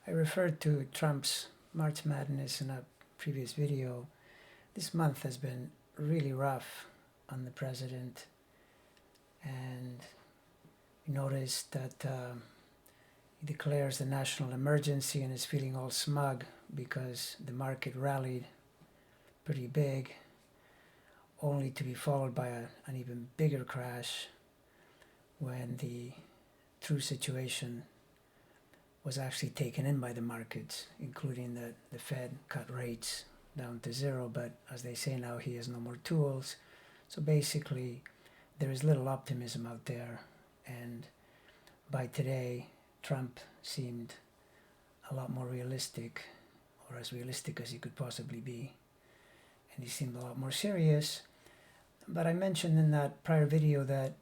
I referred to Trump's March Madness in a previous video. This month has been really rough on the president, and you notice that he declares the national emergency and is feeling all smug because the market rallied pretty big, only to be followed by an even bigger crash when the true situation was actually taken in by the markets, including that the Fed cut rates down to zero, but as they say now, he has no more tools. So basically, there is little optimism out there, and by today, Trump seemed a lot more realistic, or as realistic as he could possibly be, and he seemed a lot more serious. But I mentioned in that prior video that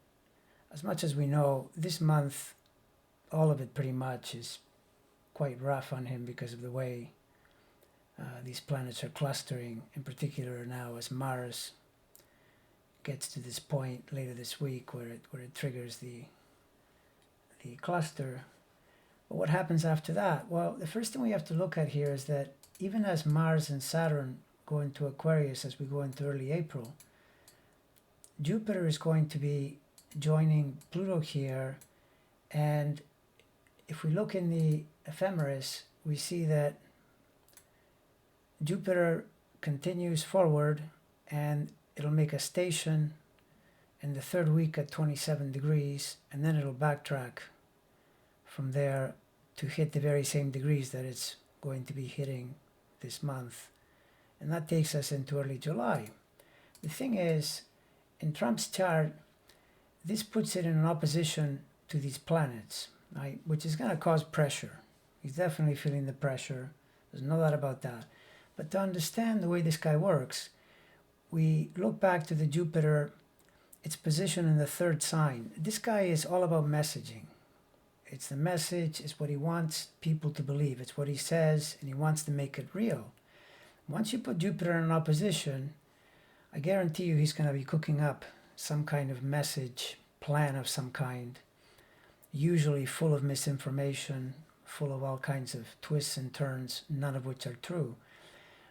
as much as we know, this month, all of it pretty much is quite rough on him because of the way these planets are clustering, in particular now as Mars gets to this point later this week where it triggers the cluster. But what happens after that? Well, the first thing we have to look at here is that even as Mars and Saturn go into Aquarius as we go into early April, Jupiter is going to be joining Pluto here, and if we look in the ephemeris, we see that Jupiter continues forward and it'll make a station in the third week at 27 degrees, and then it'll backtrack from there to hit the very same degrees that it's going to be hitting this month. And that takes us into early July. The thing is, in Trump's chart, this puts it in an opposition to these planets, right, which is going to cause pressure. He's definitely feeling the pressure. There's no doubt about that. But to understand the way this guy works, we look back to the Jupiter, its position in the third sign. This guy is all about messaging. It's the message, it's what he wants people to believe. It's what he says, and he wants to make it real. Once you put Jupiter in an opposition, I guarantee you he's going to be cooking up some kind of message, plan of some kind, usually full of misinformation, full of all kinds of twists and turns, none of which are true.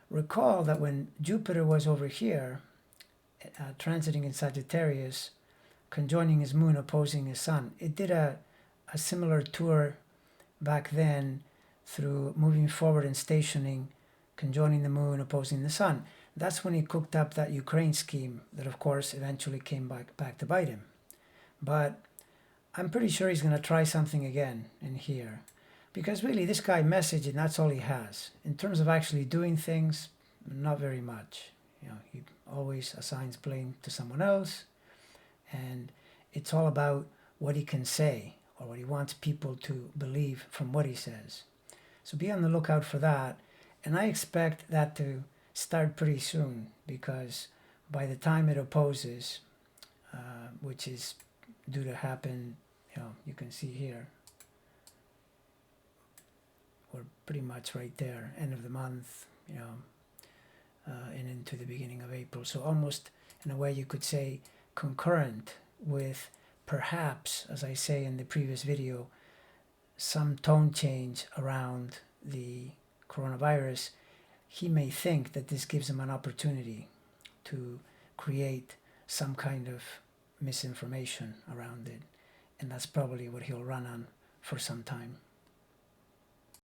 Recall that when Jupiter was over here, transiting in Sagittarius, conjoining his moon, opposing his sun, it did a similar tour back then through moving forward and stationing, conjoining the moon, opposing the sun. That's when he cooked up that Ukraine scheme that, of course, eventually came back to bite him. But I'm pretty sure he's going to try something again in here. Because really, this guy messaging, that's all he has. In terms of actually doing things, not very much. You know, he always assigns blame to someone else. And it's all about what he can say or what he wants people to believe from what he says. So be on the lookout for that. And I expect that to start pretty soon, because by the time it opposes, which is due to happen, you can see here, we're pretty much right there, end of the month, and into the beginning of April. So almost in a way you could say concurrent with, perhaps, as I say in the previous video, some tone change around the coronavirus. He may think that this gives him an opportunity to create some kind of misinformation around it. And that's probably what he'll run on for some time.